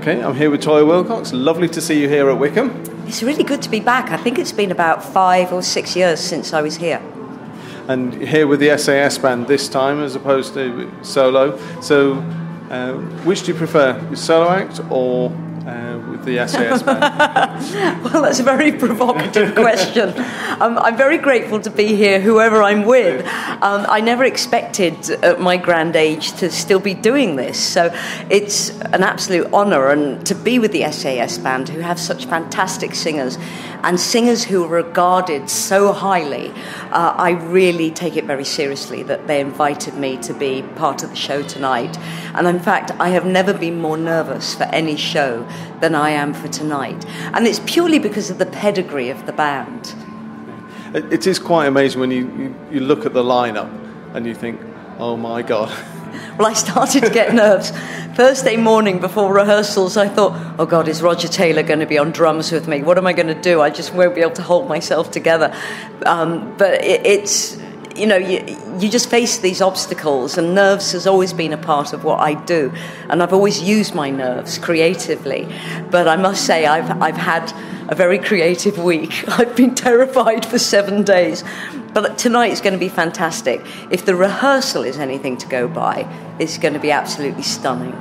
Okay, I'm here with Toyah Wilcox. Lovely to see you here at Wickham. It's really good to be back. I think it's been about 5 or 6 years since I was here. And here with the SAS Band this time as opposed to solo. So, which do you prefer, your solo act or with the SAS Band? Well, that's a very provocative question. I'm very grateful to be here, whoever I'm with. I never expected at my grand age to still be doing this, so it's an absolute honour, and to be with the SAS Band, who have such fantastic singers, and singers who are regarded so highly. I really take it very seriously that they invited me to be part of the show tonight. And in fact, I have never been more nervous for any show than I am for tonight. And it's purely because of the pedigree of the band. It is quite amazing when you look at the lineup and you think, oh my God. Well, I started to get nerves. Thursday morning before rehearsals, I thought, oh God, is Roger Taylor going to be on drums with me? What am I going to do? I just won't be able to hold myself together. But it's, you know, you just face these obstacles, and nerves has always been a part of what I do. And I've always used my nerves creatively. But I must say, I've had a very creative week. I've been terrified for 7 days. But tonight is going to be fantastic. If the rehearsal is anything to go by, it's going to be absolutely stunning.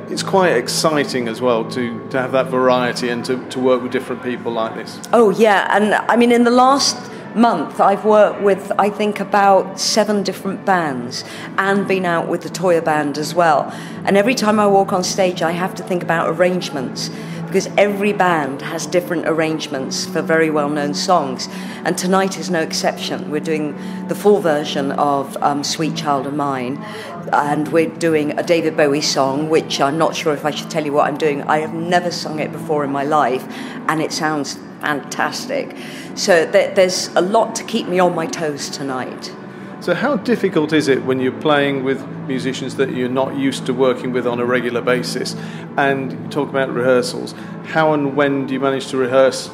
It's quite exciting as well to have that variety and to work with different people like this. Oh, yeah. And I mean, in the last month, I've worked with, I think, about 7 different bands and been out with the Toyah Band as well. And every time I walk on stage, I have to think about arrangements, because every band has different arrangements for very well-known songs. And tonight is no exception. We're doing the full version of Sweet Child of Mine, and we're doing a David Bowie song, which I'm not sure if I should tell you what I'm doing. I have never sung it before in my life, and it sounds fantastic. So there's a lot to keep me on my toes tonight. So how difficult is it when you're playing with musicians that you're not used to working with on a regular basis? And you talk about rehearsals. How and when do you manage to rehearse?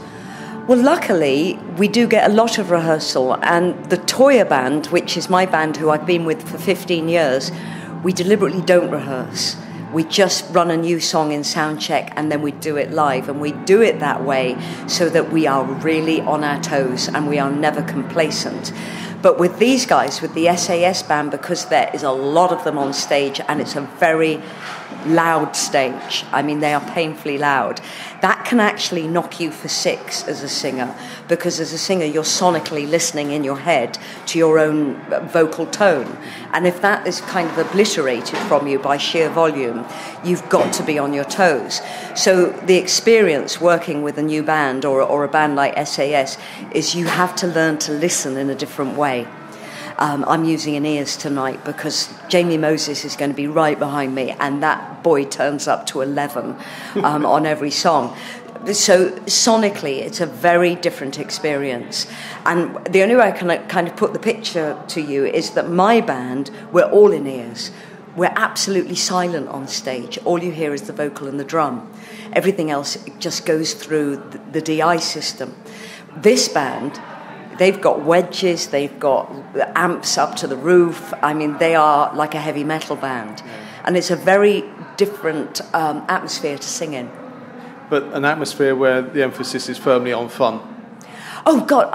Well, luckily, we do get a lot of rehearsal. And the Toyah Band, which is my band who I've been with for 15 years, we deliberately don't rehearse. We just run a new song in sound check and then we do it live. And we do it that way so that we are really on our toes and we are never complacent. But with these guys, with the SAS Band, because there is a lot of them on stage and it's a very loud stage, I mean, they are painfully loud, that can actually knock you for 6 as a singer, because as a singer, you're sonically listening in your head to your own vocal tone. And if that is kind of obliterated from you by sheer volume, you've got to be on your toes. So the experience working with a new band or a band like SAS is you have to learn to listen in a different way. I'm using an ears tonight because Jamie Moses is going to be right behind me, and that boy turns up to 11 on every song. So sonically, it's a very different experience. And the only way I can kind of put the picture to you is that my band, we're all in ears. We're absolutely silent on stage. All you hear is the vocal and the drum. Everything else just goes through the DI system. This band, they've got wedges, they've got amps up to the roof. I mean, they are like a heavy metal band. And it's a very different atmosphere to sing in. But an atmosphere where the emphasis is firmly on fun. Oh, God,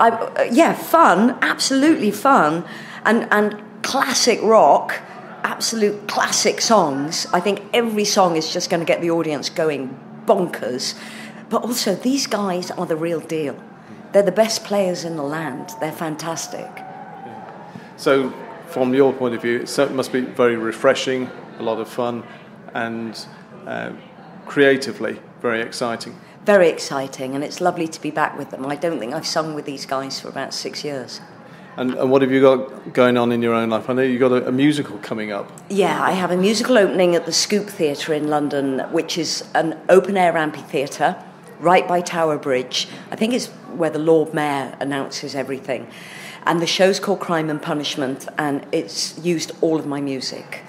yeah, fun, absolutely fun. And classic rock, absolute classic songs. I think every song is just going to get the audience going bonkers. But also, these guys are the real deal. They're the best players in the land. They're fantastic. So, from your point of view, it must be very refreshing, a lot of fun, and creatively very exciting. Very exciting, and it's lovely to be back with them. I don't think I've sung with these guys for about 6 years. And what have you got going on in your own life? I know you've got a musical coming up. Yeah, I have a musical opening at the Scoop Theatre in London, which is an open-air amphitheatre right by Tower Bridge. I think it's where the Lord Mayor announces everything. And the show's called Crime and Punishment, and it's used all of my music,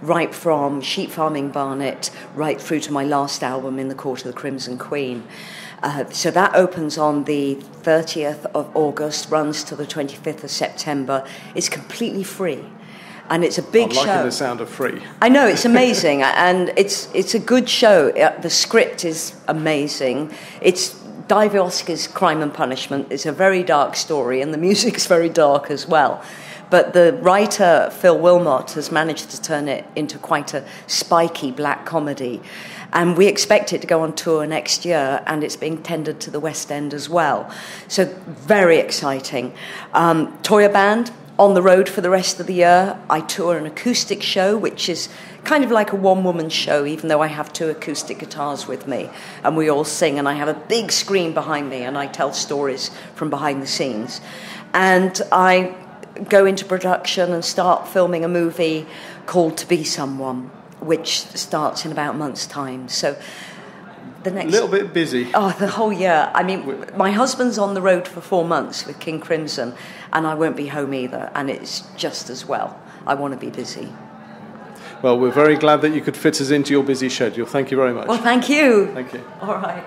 right from Sheep Farming Barnet right through to my last album, In the Court of the Crimson Queen. So that opens on the 30th of August, runs to the 25th of September. It's completely free. And it's a big show. I'm liking the sound of free. I know, it's amazing, and it's a good show. The script is amazing. It's Dostoevsky's Crime and Punishment. It's a very dark story, and the music's very dark as well. But the writer, Phil Wilmot, has managed to turn it into quite a spiky black comedy. And we expect it to go on tour next year, and it's being tendered to the West End as well. So very exciting. Toyah Band, on the road for the rest of the year. I tour an acoustic show, which is kind of like a one-woman show, even though I have 2 acoustic guitars with me. And we all sing, and I have a big screen behind me, and I tell stories from behind the scenes. And I go into production and start filming a movie called To Be Someone, which starts in about a month's time. So the next... A little bit busy. Oh, the whole year. I mean, my husband's on the road for 4 months with King Crimson, and I won't be home either, and it's just as well. I want to be busy. Well, we're very glad that you could fit us into your busy schedule. Thank you very much. Well, thank you. Thank you. All right.